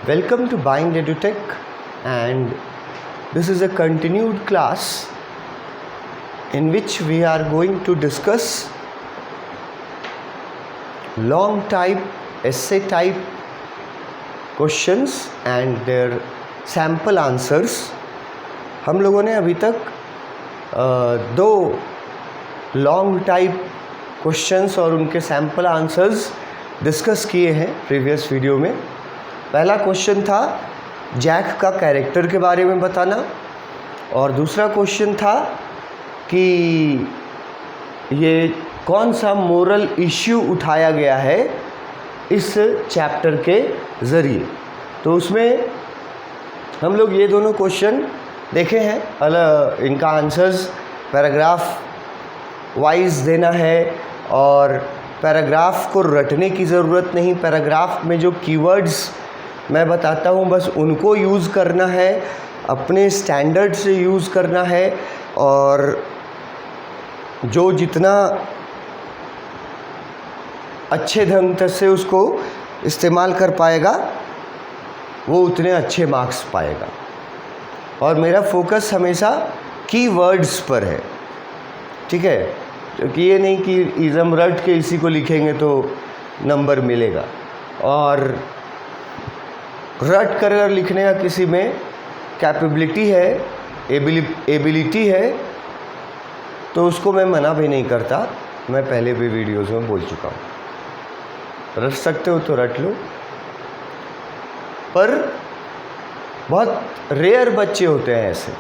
Welcome to Bind EduTech, and this is a continued class in which we are going to discuss long type, essay type questions and their sample answers. हम लोगों ने अभी तक दो long type questions और उनके sample answers discuss किए हैं प्रीवियस वीडियो में. पहला क्वेश्चन था जैक का कैरेक्टर के बारे में बताना, और दूसरा क्वेश्चन था कि ये कौन सा मोरल इश्यू उठाया गया है इस चैप्टर के ज़रिए. तो उसमें हम लोग ये दोनों क्वेश्चन देखे हैं. इनका आंसर्स पैराग्राफ वाइज देना है और पैराग्राफ को रटने की ज़रूरत नहीं. पैराग्राफ में जो कीवर्ड्स मैं बताता हूँ बस उनको यूज़ करना है, अपने स्टैंडर्ड से यूज़ करना है, और जो जितना अच्छे ढंग से उसको इस्तेमाल कर पाएगा वो उतने अच्छे मार्क्स पाएगा. और मेरा फोकस हमेशा कीवर्ड्स पर है, ठीक है, क्योंकि ये नहीं कि इज़म रट के इसी को लिखेंगे तो नंबर मिलेगा. और रट कर लिखने का किसी में कैपेबिलिटी है, एबिलिटी है, तो उसको मैं मना भी नहीं करता. मैं पहले भी वीडियोज़ में बोल चुका हूँ. रट सकते हो तो रट लो, पर बहुत रेयर बच्चे होते हैं ऐसे.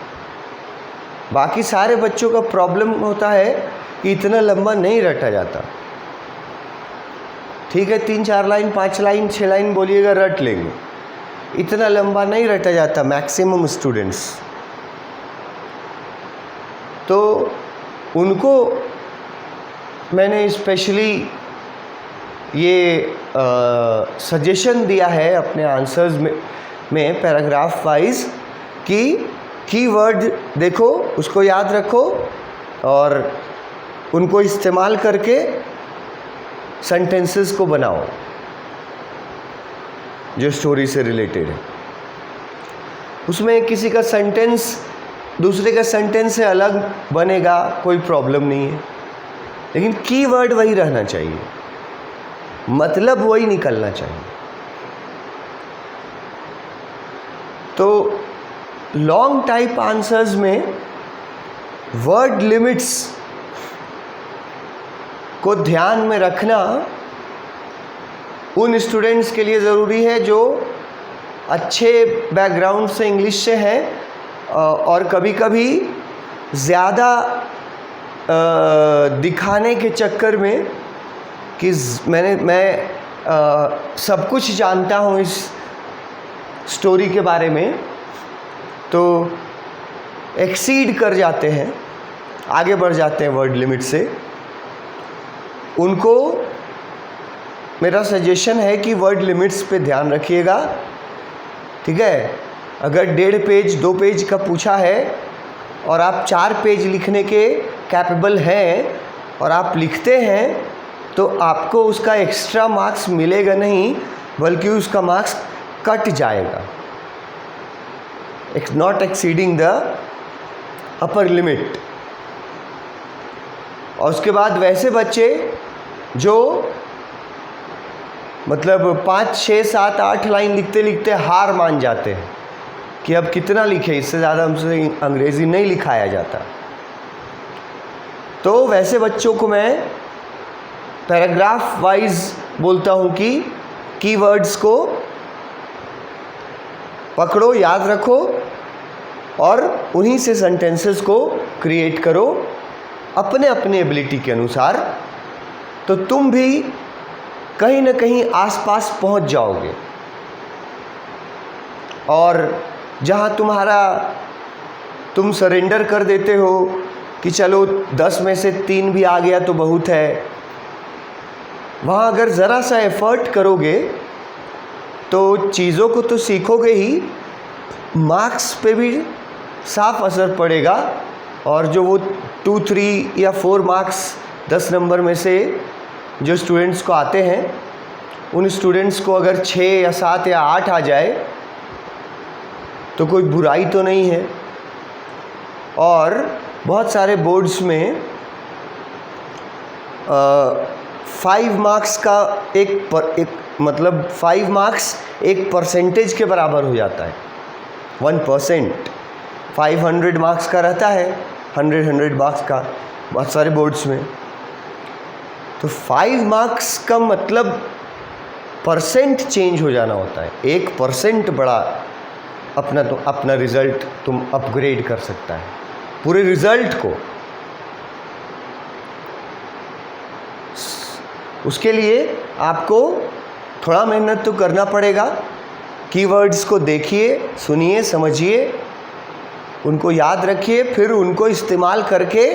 बाकी सारे बच्चों का प्रॉब्लम होता है कि इतना लंबा नहीं रटा जाता. ठीक है, 3-4 लाइन, 5 लाइन, 6 लाइन बोलिएगा, रट लेंगे. इतना लंबा नहीं रटा जाता मैक्सिमम स्टूडेंट्स. तो उनको मैंने स्पेशली ये सजेशन दिया है अपने आंसर्स में पैराग्राफ वाइज कि कीवर्ड देखो, उसको याद रखो और उनको इस्तेमाल करके सेंटेंसेस को बनाओ जो स्टोरी से रिलेटेड है. उसमें किसी का सेंटेंस दूसरे का सेंटेंस से अलग बनेगा, कोई प्रॉब्लम नहीं है, लेकिन कीवर्ड वही रहना चाहिए, मतलब वही निकलना चाहिए. तो लॉन्ग टाइप आंसर्स में वर्ड लिमिट्स को ध्यान में रखना उन स्टूडेंट्स के लिए ज़रूरी है जो अच्छे बैकग्राउंड से इंग्लिश से हैं और कभी कभी ज़्यादा दिखाने के चक्कर में कि मैं सब कुछ जानता हूँ इस स्टोरी के बारे में, तो एक्सीड कर जाते हैं, आगे बढ़ जाते हैं वर्ड लिमिट से. उनको मेरा सजेशन है कि वर्ड लिमिट्स पे ध्यान रखिएगा. ठीक है, अगर 1.5 पेज 2 पेज का पूछा है और आप 4 पेज लिखने के कैपेबल हैं और आप लिखते हैं, तो आपको उसका एक्स्ट्रा मार्क्स मिलेगा नहीं, बल्कि उसका मार्क्स कट जाएगा. Not exceeding the upper limit. और उसके बाद वैसे बच्चे जो मतलब 5, 6, 7, 8 लाइन लिखते लिखते हार मान जाते हैं कि अब कितना लिखे, इससे ज़्यादा हमसे अंग्रेज़ी नहीं लिखाया जाता. तो वैसे बच्चों को मैं पैराग्राफ वाइज बोलता हूँ कि कीवर्ड्स को पकड़ो, याद रखो और उन्हीं से सेंटेंसेस को क्रिएट करो अपने अपने एबिलिटी के अनुसार. तो तुम भी कहीं ना कहीं आसपास पहुंच जाओगे. और जहां तुम सरेंडर कर देते हो कि चलो 10 में से 3 भी आ गया तो बहुत है, वहाँ अगर ज़रा सा एफर्ट करोगे तो चीज़ों को तो सीखोगे ही, मार्क्स पे भी साफ असर पड़ेगा. और जो वो 2, 3 या 4 मार्क्स 10 नंबर में से जो स्टूडेंट्स को आते हैं, उन स्टूडेंट्स को अगर 6 या 7 या 8 आ जाए तो कोई बुराई तो नहीं है। और बहुत सारे बोर्ड्स में 5 मार्क्स का एक मतलब 5 मार्क्स एक परसेंटेज के बराबर हो जाता है, 1%। 500 मार्क्स का रहता है, 100 मार्क्स का बहुत सारे बोर्ड्स में। तो 5 मार्क्स का मतलब परसेंट चेंज हो जाना होता है। 1% बड़ा अपना रिज़ल्ट तुम अपग्रेड कर सकता है, पूरे रिज़ल्ट को। उसके लिए आपको थोड़ा मेहनत तो करना पड़ेगा। कीवर्ड्स को देखिए, सुनिए, समझिए, उनको याद रखिए, फिर उनको इस्तेमाल करके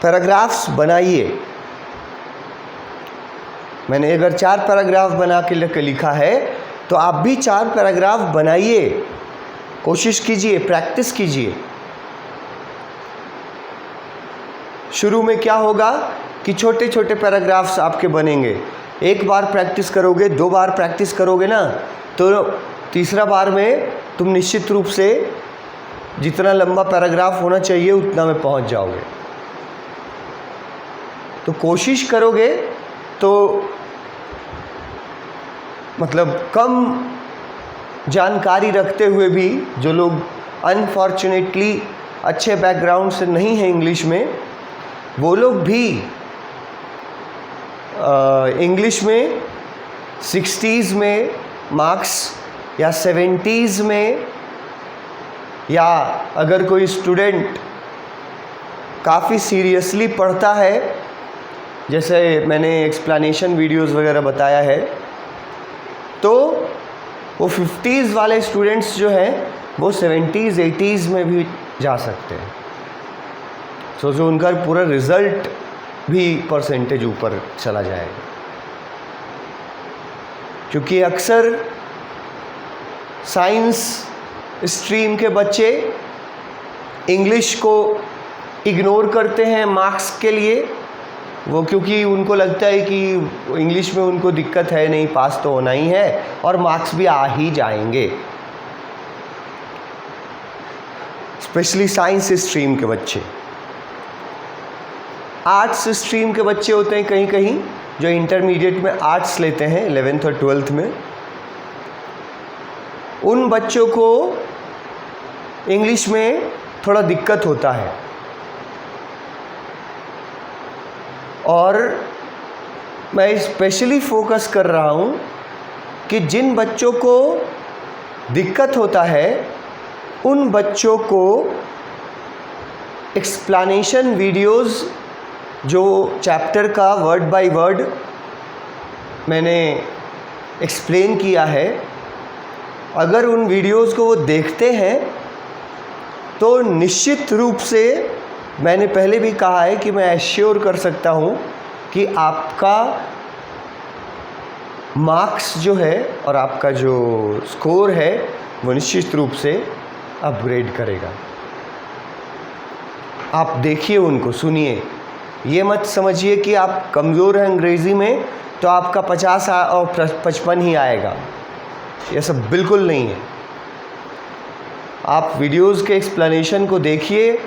पैराग्राफ्स बनाइए। मैंने अगर 4 पैराग्राफ बना के लिखा है तो आप भी 4 पैराग्राफ बनाइए, कोशिश कीजिए, प्रैक्टिस कीजिए। शुरू में क्या होगा कि छोटे छोटे पैराग्राफ्स आपके बनेंगे। एक बार प्रैक्टिस करोगे, 2 बार प्रैक्टिस करोगे ना, तो तीसरा बार में तुम निश्चित रूप से जितना लंबा पैराग्राफ होना चाहिए उतना में पहुंच जाओगे। तो कोशिश करोगे तो मतलब कम जानकारी रखते हुए भी, जो लोग अनफॉर्चुनेटली अच्छे बैकग्राउंड से नहीं हैं इंग्लिश में, वो लोग भी इंग्लिश में 60s में मार्क्स या 70s में, या अगर कोई स्टूडेंट काफ़ी सीरियसली पढ़ता है, जैसे मैंने एक्सप्लेनेशन वीडियोस वगैरह बताया है, तो वो 50s वाले स्टूडेंट्स जो हैं वो 70s 80s में भी जा सकते हैं। सो जो उनका पूरा रिज़ल्ट भी परसेंटेज ऊपर चला जाएगा। क्योंकि अक्सर साइंस स्ट्रीम के बच्चे इंग्लिश को इग्नोर करते हैं मार्क्स के लिए। वो क्योंकि उनको लगता है कि इंग्लिश में उनको दिक्कत है नहीं, पास तो होना ही है और मार्क्स भी आ ही जाएंगे। स्पेशली साइंस स्ट्रीम के बच्चे। आर्ट्स स्ट्रीम के बच्चे होते हैं कहीं कहीं जो इंटरमीडिएट में आर्ट्स लेते हैं 11th और 12th में, उन बच्चों को इंग्लिश में थोड़ा दिक्कत होता है। और मैं स्पेशली फोकस कर रहा हूँ कि जिन बच्चों को दिक्कत होता है उन बच्चों को एक्सप्लेनेशन वीडियोस, जो चैप्टर का वर्ड बाय वर्ड मैंने एक्सप्लेन किया है, अगर उन वीडियोस को वो देखते हैं तो निश्चित रूप से, मैंने पहले भी कहा है कि मैं एश्योर कर सकता हूँ कि आपका मार्क्स जो है और आपका जो स्कोर है वो निश्चित रूप से अपग्रेड करेगा। आप देखिए, उनको सुनिए। ये मत समझिए कि आप कमज़ोर हैं अंग्रेज़ी में तो आपका 50 और 55 ही आएगा, ये सब बिल्कुल नहीं है। आप वीडियोस के एक्सप्लेनेशन को देखिए,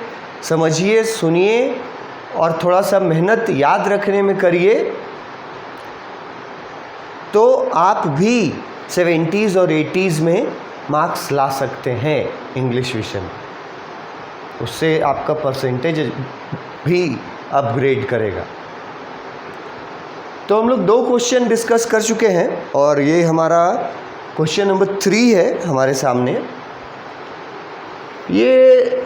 समझिए, सुनिए और थोड़ा सा मेहनत याद रखने में करिए, तो आप भी 70s और 80s में मार्क्स ला सकते हैं इंग्लिश विषय में। उससे आपका परसेंटेज भी अपग्रेड करेगा। तो हम लोग 2 क्वेश्चन डिस्कस कर चुके हैं और ये हमारा क्वेश्चन नंबर 3 है हमारे सामने। ये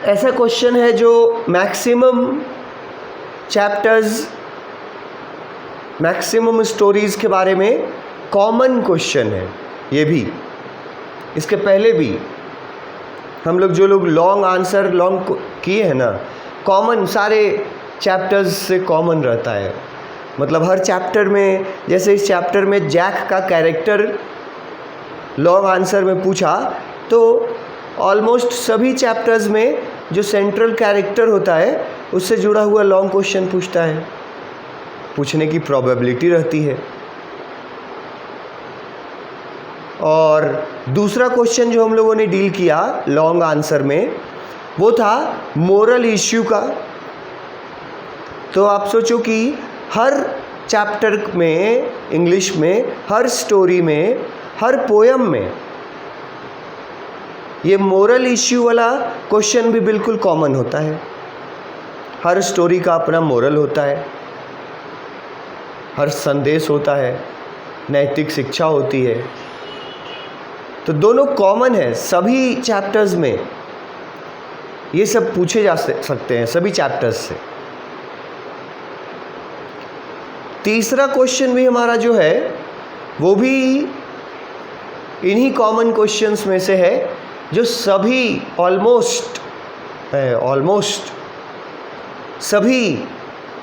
ऐसा क्वेश्चन है जो मैक्सिमम चैप्टर्स, मैक्सिमम स्टोरीज़ के बारे में कॉमन क्वेश्चन है। ये भी इसके पहले भी हम लोग जो लोग लॉन्ग आंसर लॉन्ग किए हैं ना, कॉमन सारे चैप्टर्स से कॉमन रहता है। मतलब हर चैप्टर में, जैसे इस चैप्टर में जैक का कैरेक्टर लॉन्ग आंसर में पूछा, तो ऑलमोस्ट सभी चैप्टर्स में जो सेंट्रल कैरेक्टर होता है उससे जुड़ा हुआ लॉन्ग क्वेश्चन पूछता है, पूछने की प्रोबेबिलिटी रहती है। और दूसरा क्वेश्चन जो हम लोगों ने डील किया लॉन्ग आंसर में वो था मोरल इश्यू का। तो आप सोचो कि हर चैप्टर में, इंग्लिश में, हर स्टोरी में, हर पोयम में ये मोरल इश्यू वाला क्वेश्चन भी बिल्कुल कॉमन होता है। हर स्टोरी का अपना मोरल होता है, हर संदेश होता है, नैतिक शिक्षा होती है। तो दोनों कॉमन है, सभी चैप्टर्स में ये सब पूछे जा सकते हैं, सभी चैप्टर्स से। तीसरा क्वेश्चन भी हमारा जो है वो भी इन्हीं कॉमन क्वेश्चंस में से है जो सभी ऑलमोस्ट सभी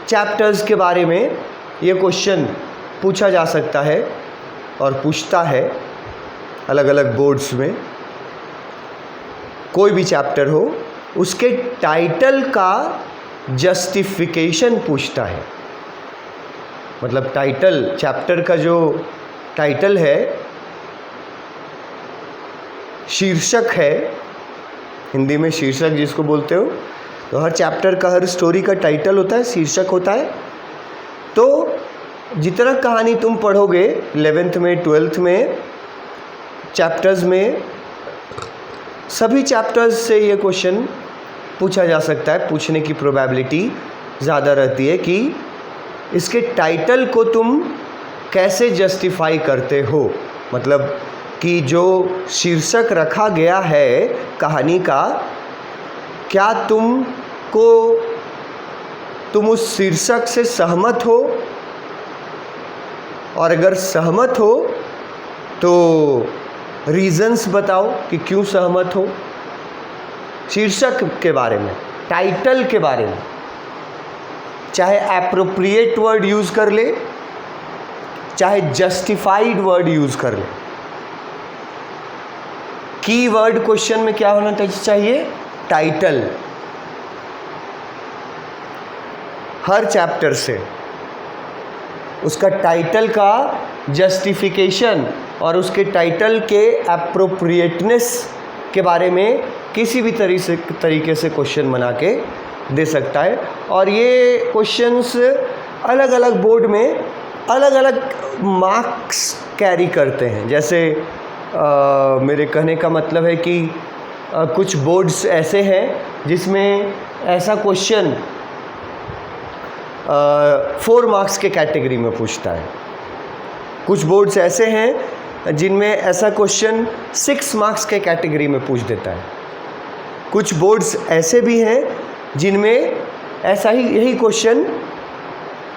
चैप्टर्स के बारे में ये क्वेश्चन पूछा जा सकता है और पूछता है अलग अलग बोर्ड्स में। कोई भी चैप्टर हो उसके टाइटल का जस्टिफिकेशन पूछता है। मतलब टाइटल, चैप्टर का जो टाइटल है, शीर्षक है, हिंदी में शीर्षक जिसको बोलते हो, तो हर चैप्टर का, हर स्टोरी का टाइटल होता है, शीर्षक होता है। तो जितना कहानी तुम पढ़ोगे 11th में, 12th में, चैप्टर्स में, सभी चैप्टर्स से ये क्वेश्चन पूछा जा सकता है। पूछने की प्रोबेबिलिटी ज़्यादा रहती है कि इसके टाइटल को तुम कैसे जस्टिफाई करते हो। मतलब कि जो शीर्षक रखा गया है कहानी का, क्या तुम उस शीर्षक से सहमत हो, और अगर सहमत हो तो रीजंस बताओ कि क्यों सहमत हो। शीर्षक के बारे में, टाइटल के बारे में, चाहे एप्रोप्रिएट वर्ड यूज़ कर ले, चाहे जस्टिफाइड वर्ड यूज़ कर ले। की वर्ड क्वेश्चन में क्या होना चाहिए? टाइटल। हर चैप्टर से उसका टाइटल का जस्टिफिकेशन और उसके टाइटल के एप्रोप्रिएटनेस के बारे में किसी भी तरीके से क्वेश्चन बना के दे सकता है। और ये क्वेश्चंस अलग अलग बोर्ड में अलग अलग मार्क्स कैरी करते हैं। जैसे मेरे कहने का मतलब है कि कुछ बोर्ड्स ऐसे हैं जिसमें ऐसा क्वेश्चन 4 मार्क्स के कैटेगरी में पूछता है। कुछ बोर्ड्स ऐसे हैं जिनमें ऐसा क्वेश्चन 6 मार्क्स के कैटेगरी में पूछ देता है। कुछ बोर्ड्स ऐसे भी हैं जिनमें ऐसा ही यही क्वेश्चन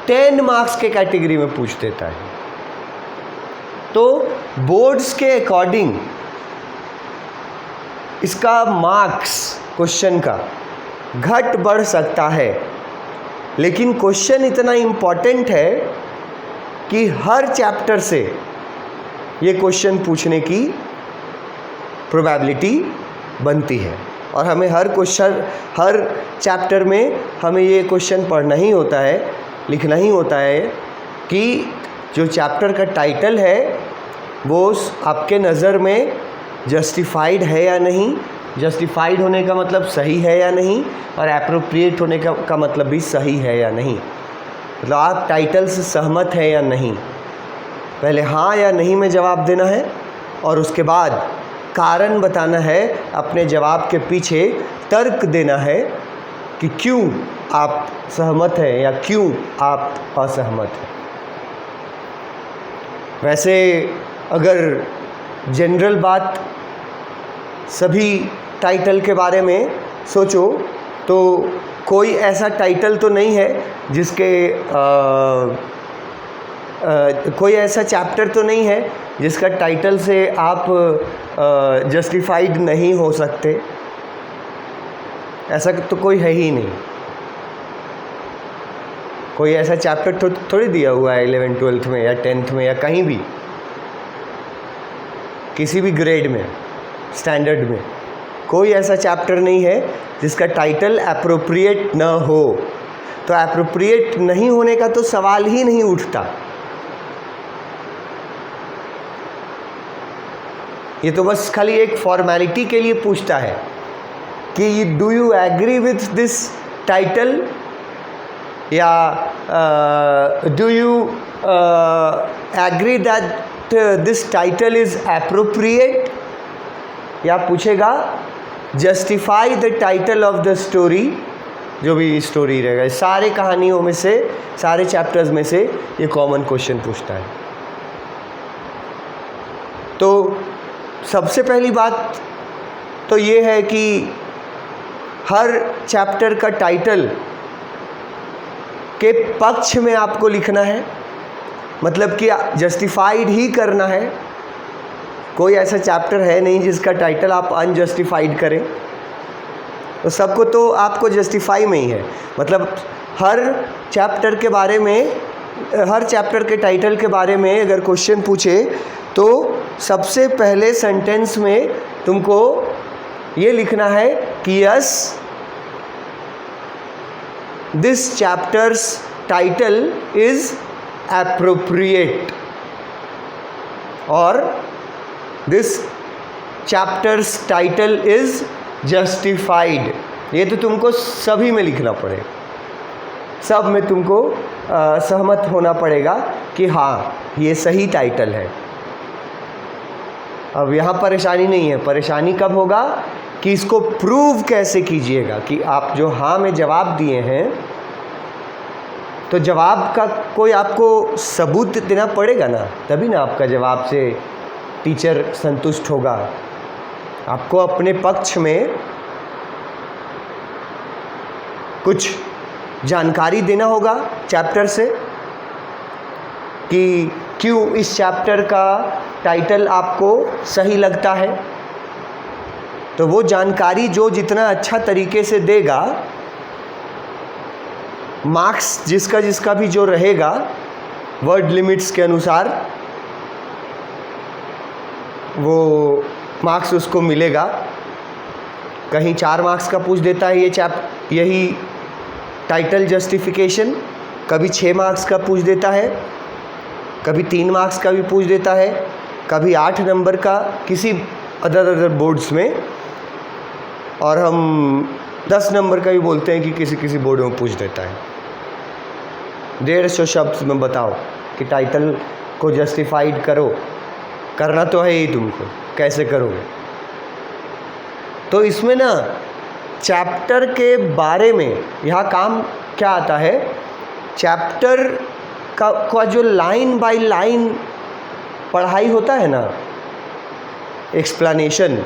10 मार्क्स के कैटेगरी में पूछ देता है। तो बोर्ड्स के अकॉर्डिंग इसका मार्क्स क्वेश्चन का घट बढ़ सकता है, लेकिन क्वेश्चन इतना इम्पॉर्टेंट है कि हर चैप्टर से ये क्वेश्चन पूछने की प्रोबेबिलिटी बनती है। और हमें हर चैप्टर में हमें ये क्वेश्चन पढ़ना ही होता है, लिखना ही होता है कि जो चैप्टर का टाइटल है वो आपके नज़र में जस्टिफाइड है या नहीं। जस्टिफाइड होने का मतलब सही है या नहीं, और एप्रोप्रिएट होने का मतलब भी सही है या नहीं। मतलब आप टाइटल से सहमत है या नहीं, पहले हाँ या नहीं में जवाब देना है, और उसके बाद कारण बताना है, अपने जवाब के पीछे तर्क देना है कि क्यों आप सहमत हैं या क्यों आप असहमत हैं। वैसे अगर जनरल बात सभी टाइटल के बारे में सोचो तो कोई ऐसा टाइटल तो नहीं है जिसके कोई ऐसा चैप्टर तो नहीं है जिसका टाइटल से आप जस्टिफाइड नहीं हो सकते। ऐसा तो कोई है ही नहीं। कोई ऐसा चैप्टर थोड़ी दिया हुआ है 11th 12th में या 10th में या कहीं भी, किसी भी ग्रेड में, स्टैंडर्ड में कोई ऐसा चैप्टर नहीं है जिसका टाइटल एप्रोप्रिएट न हो। तो एप्रोप्रिएट नहीं होने का तो सवाल ही नहीं उठता। ये तो बस खाली एक फॉर्मेलिटी के लिए पूछता है कि do you agree with this title, या do you agree that this title is appropriate, या पूछेगा justify the title of the story, जो भी स्टोरी रहेगा। सारे कहानियों में से, सारे चैप्टर्स में से ये कॉमन क्वेश्चन पूछता है। तो सबसे पहली बात तो ये है कि हर चैप्टर का टाइटल के पक्ष में आपको लिखना है, मतलब कि जस्टिफाइड ही करना है। कोई ऐसा चैप्टर है नहीं जिसका टाइटल आप अनजस्टिफाइड करें, तो सबको तो आपको जस्टिफाई में ही है। मतलब हर चैप्टर के बारे में, हर चैप्टर के टाइटल के बारे में अगर क्वेश्चन पूछे तो सबसे पहले सेंटेंस में तुमको ये लिखना है कि yes this chapter's title is appropriate और this chapter's title is justified. ये तो तुमको सभी में लिखना पड़ेगा, सब में तुमको सहमत होना पड़ेगा कि हाँ ये सही टाइटल है। अब यहाँ परेशानी नहीं है, परेशानी कब होगा कि इसको प्रूव कैसे कीजिएगा कि आप जो हाँ में जवाब दिए हैं, तो जवाब का कोई आपको सबूत देना पड़ेगा ना, तभी ना आपका जवाब से टीचर संतुष्ट होगा। आपको अपने पक्ष में कुछ जानकारी देना होगा चैप्टर से कि क्यों इस चैप्टर का टाइटल आपको सही लगता है। तो वो जानकारी जो जितना अच्छा तरीके से देगा, मार्क्स जिसका जिसका भी जो रहेगा वर्ड लिमिट्स के अनुसार वो मार्क्स उसको मिलेगा। कहीं 4 मार्क्स का पूछ देता है यही टाइटल जस्टिफिकेशन, कभी 6 मार्क्स का पूछ देता है, कभी 3 मार्क्स का भी पूछ देता है, कभी 8 नंबर का किसी अदर बोर्ड्स में, और हम 10 नंबर का भी बोलते हैं कि किसी किसी बोर्ड में पूछ देता है। 150 शब्द में बताओ कि टाइटल को जस्टिफाइड करो, करना तो है ही तुमको, कैसे करोगे। तो इसमें ना चैप्टर के बारे में यहाँ काम क्या आता है, चैप्टर का जो लाइन बाय लाइन पढ़ाई होता है ना, एक्सप्लेनेशन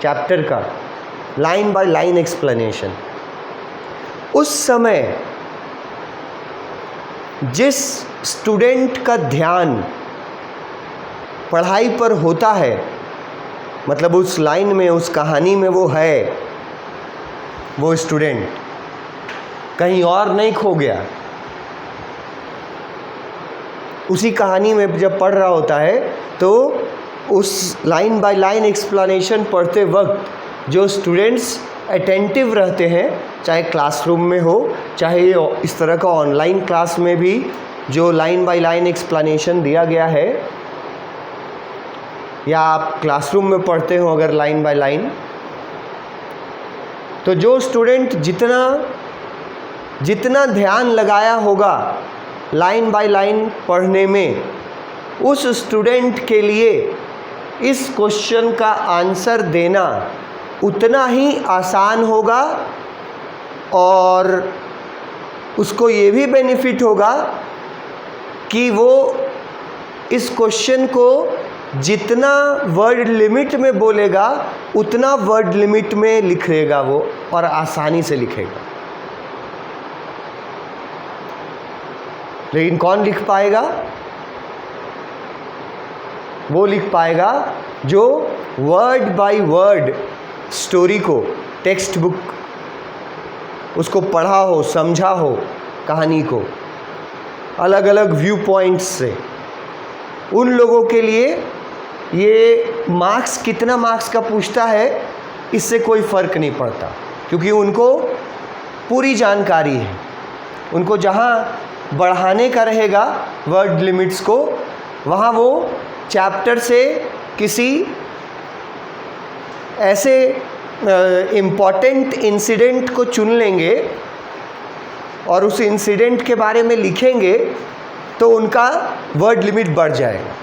चैप्टर का, लाइन बाय लाइन एक्सप्लेनेशन, उस समय जिस स्टूडेंट का ध्यान पढ़ाई पर होता है, मतलब उस लाइन में, उस कहानी में वो है, वो स्टूडेंट कहीं और नहीं खो गया, उसी कहानी में जब पढ़ रहा होता है तो उस लाइन बाय लाइन एक्सप्लेनेशन पढ़ते वक्त जो स्टूडेंट्स अटेंटिव रहते हैं, चाहे क्लासरूम में हो, चाहे इस तरह का ऑनलाइन क्लास में भी जो लाइन बाय लाइन एक्सप्लेनेशन दिया गया है, या आप क्लासरूम में पढ़ते हो अगर लाइन बाय लाइन, तो जो स्टूडेंट जितना ध्यान लगाया होगा लाइन बाय लाइन पढ़ने में, उस स्टूडेंट के लिए इस क्वेश्चन का आंसर देना उतना ही आसान होगा, और उसको ये भी बेनिफिट होगा कि वो इस क्वेश्चन को जितना वर्ड लिमिट में बोलेगा उतना वर्ड लिमिट में लिखेगा वो, और आसानी से लिखेगा। लेकिन कौन लिख पाएगा? वो लिख पाएगा जो वर्ड बाय वर्ड स्टोरी को, टेक्स्ट बुक उसको पढ़ा हो, समझा हो, कहानी को अलग अलग व्यू पॉइंट्स से। उन लोगों के लिए ये मार्क्स, कितना मार्क्स का पूछता है इससे कोई फ़र्क नहीं पड़ता, क्योंकि उनको पूरी जानकारी है। उनको जहाँ बढ़ाने का रहेगा वर्ड लिमिट्स को, वहाँ वो चैप्टर से किसी ऐसे इम्पॉर्टेंट इंसिडेंट को चुन लेंगे और उस इंसिडेंट के बारे में लिखेंगे तो उनका वर्ड लिमिट बढ़ जाएगा।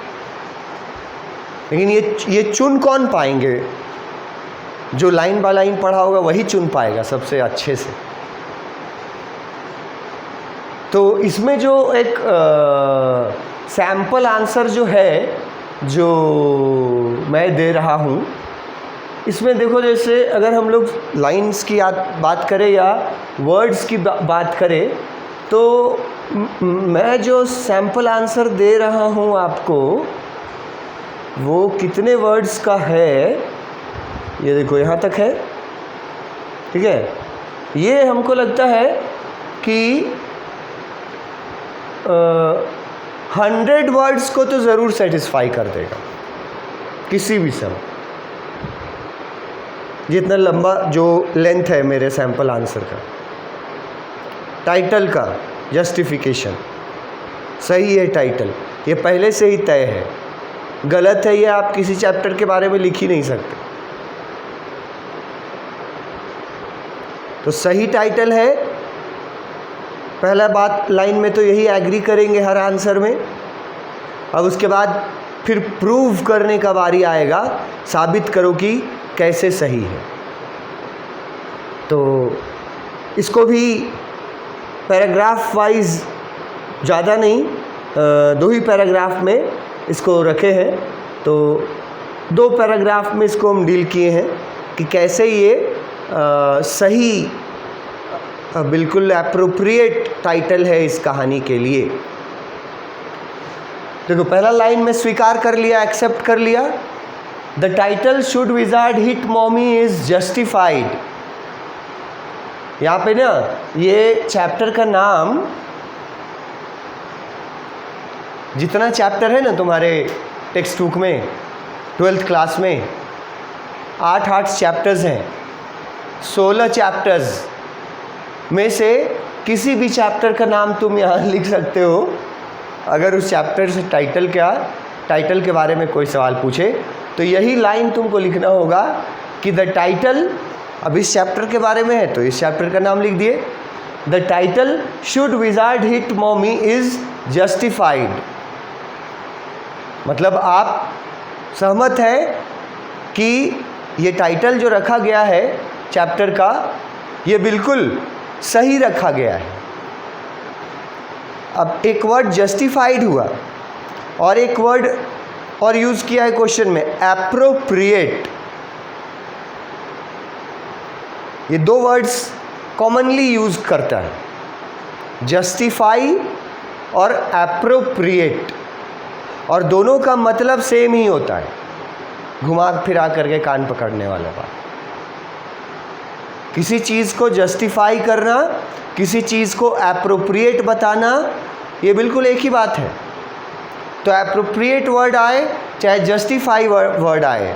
लेकिन ये चुन कौन पाएंगे? जो लाइन बाय लाइन पढ़ा होगा वही चुन पाएगा सबसे अच्छे से। तो इसमें जो एक सैम्पल आंसर जो है जो मैं दे रहा हूँ, इसमें देखो जैसे अगर हम लोग लाइंस की बात करें या वर्ड्स की बात करें तो मैं जो सैम्पल आंसर दे रहा हूँ आपको वो कितने वर्ड्स का है, ये देखो यहाँ तक है, ठीक है। ये हमको लगता है कि 100 वर्ड्स को तो ज़रूर सेटिस्फाई कर देगा किसी भी समय। जितना लंबा जो लेंथ है मेरे सैम्पल आंसर का, टाइटल का जस्टिफिकेशन सही है, टाइटल ये पहले से ही तय है, गलत है ये आप किसी चैप्टर के बारे में लिख ही नहीं सकते। तो सही टाइटल है, पहला बात लाइन में तो यही एग्री करेंगे हर आंसर में। अब उसके बाद फिर प्रूव करने का बारी आएगा, साबित करो कि कैसे सही है। तो इसको भी पैराग्राफ वाइज ज़्यादा नहीं, 2 ही पैराग्राफ में इसको रखे हैं। तो 2 पैराग्राफ में इसको हम डील किए हैं कि कैसे ये सही बिल्कुल एप्रोप्रिएट टाइटल है इस कहानी के लिए। देखो पहला लाइन में स्वीकार कर लिया, एक्सेप्ट कर लिया। The title should wizard hit mommy is justified. यहाँ पे ना ये चैप्टर का नाम, जितना चैप्टर है ना तुम्हारे टेक्स्ट बुक में 12th क्लास में 8 चैप्टर्स हैं, 16 चैप्टर्स में से किसी भी चैप्टर का नाम तुम यहाँ लिख सकते हो। अगर उस चैप्टर से टाइटल के बारे में कोई सवाल पूछे तो यही लाइन तुमको लिखना होगा कि द टाइटल, अब इस चैप्टर के बारे में है तो इस चैप्टर का नाम लिख दिए, the title should wizard hit mommy is justified. मतलब आप सहमत है कि ये टाइटल जो रखा गया है चैप्टर का, ये बिल्कुल सही रखा गया है। अब एक वर्ड जस्टिफाइड हुआ और एक वर्ड और यूज़ किया है क्वेश्चन में, एप्रोप्रिएट। ये 2 वर्ड्स कॉमनली यूज़ करता है, जस्टिफाई और एप्रोप्रिएट, और दोनों का मतलब सेम ही होता है, घुमा फिरा करके कान पकड़ने वाला बात। किसी चीज़ को जस्टिफाई करना, किसी चीज़ को एप्रोप्रिएट बताना, ये बिल्कुल एक ही बात है। तो एप्रोप्रिएट वर्ड आए चाहे जस्टिफाई वर्ड आए,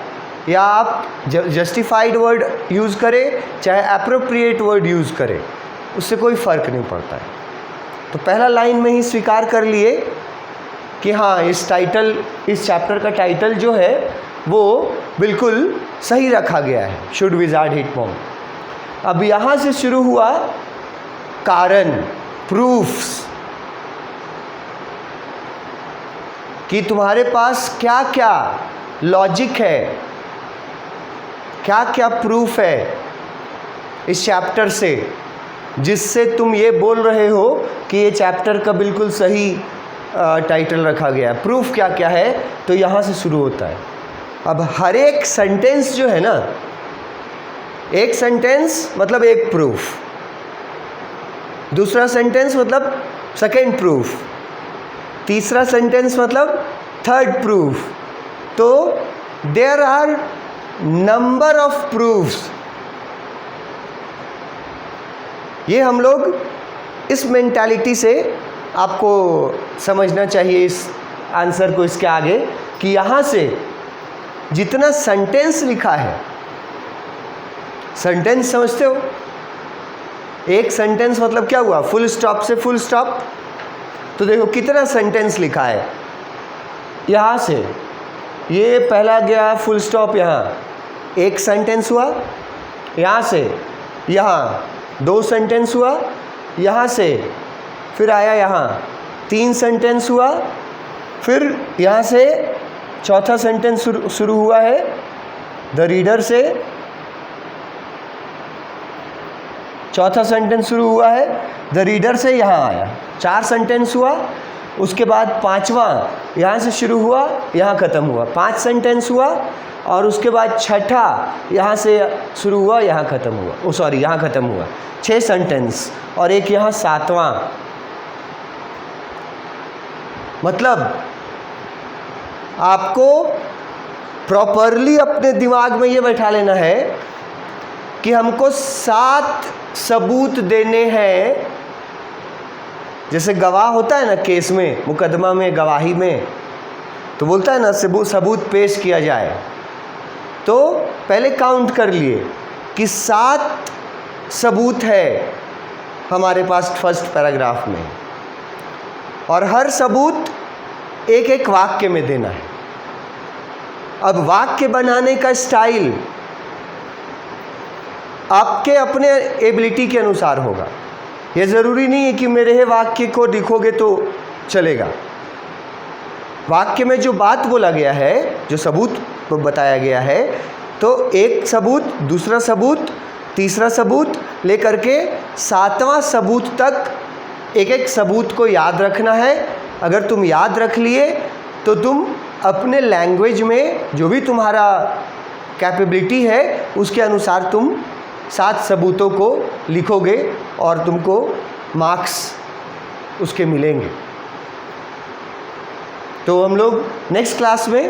या आप जस्टिफाइड वर्ड यूज़ करें चाहे एप्रोप्रिएट वर्ड यूज़ करें, उससे कोई फ़र्क नहीं पड़ता है। तो पहला लाइन में ही स्वीकार कर लिए कि हाँ इस चैप्टर का टाइटल जो है वो बिल्कुल सही रखा गया है, शुड विजार्ड हिट मॉम। अब यहाँ से शुरू हुआ कारण, प्रूफ्स, कि तुम्हारे पास क्या क्या लॉजिक है, क्या क्या प्रूफ है इस चैप्टर से, जिससे तुम ये बोल रहे हो कि ये चैप्टर का बिल्कुल सही टाइटल रखा गया है। प्रूफ क्या क्या है, तो यहाँ से शुरू होता है। अब हर एक सेंटेंस जो है ना, एक सेंटेंस मतलब एक प्रूफ, दूसरा सेंटेंस मतलब सेकेंड प्रूफ, तीसरा सेंटेंस मतलब थर्ड प्रूफ। तो there are number of proofs. ये हम लोग इस मेंटालिटी से आपको समझना चाहिए इस आंसर को इसके आगे, कि यहाँ से जितना सेंटेंस लिखा है, सेंटेंस समझते हो, एक सेंटेंस मतलब क्या हुआ, फुल स्टॉप से फुल स्टॉप। तो देखो कितना सेंटेंस लिखा है, यहाँ से ये पहला गया फुल स्टॉप यहाँ, एक सेंटेंस हुआ, यहाँ से यहाँ 2 सेंटेंस हुआ, यहाँ से फिर आया यहाँ 3 सेंटेंस हुआ, फिर यहाँ से चौथा सेंटेंस शुरू हुआ है द रीडर से, चौथा सेंटेंस शुरू हुआ है द रीडर से, यहाँ आया 4 सेंटेंस हुआ। उसके बाद पांचवा यहाँ से शुरू हुआ, यहाँ ख़त्म हुआ, 5 सेंटेंस हुआ। और उसके बाद छठा यहाँ से शुरू हुआ, यहाँ ख़त्म हुआ, यहाँ ख़त्म हुआ, 6 सेंटेंस। और एक यहाँ 7वां। मतलब आपको प्रॉपरली अपने दिमाग में ये बैठा लेना है कि हमको 7 सबूत देने हैं। जैसे गवाह होता है ना केस में, मुकदमा में, गवाही में, तो बोलता है ना सबूत पेश किया जाए, तो पहले काउंट कर लिए कि 7 सबूत है हमारे पास फर्स्ट पैराग्राफ में, और हर सबूत एक एक वाक्य में देना है। अब वाक्य बनाने का स्टाइल आपके अपने एबिलिटी के अनुसार होगा। ये ज़रूरी नहीं है कि मेरे वाक्य को लिखोगे तो चलेगा। वाक्य में जो बात बोला गया है, जो सबूत बताया गया है, तो एक सबूत, दूसरा सबूत, तीसरा सबूत लेकर के 7वां सबूत तक एक एक सबूत को याद रखना है। अगर तुम याद रख लिए तो तुम अपने लैंग्वेज में जो भी तुम्हारा कैपेबिलिटी है उसके अनुसार तुम 7 सबूतों को लिखोगे और तुमको मार्क्स उसके मिलेंगे। तो हम लोग नेक्स्ट क्लास में,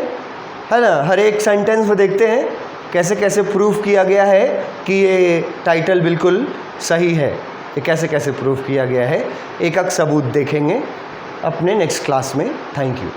है ना, हर एक सेंटेंस में देखते हैं कैसे कैसे प्रूफ किया गया है कि ये टाइटल बिल्कुल सही है। ये कैसे कैसे प्रूफ किया गया है, एक एक सबूत देखेंगे अपने नेक्स्ट क्लास में। Thank you.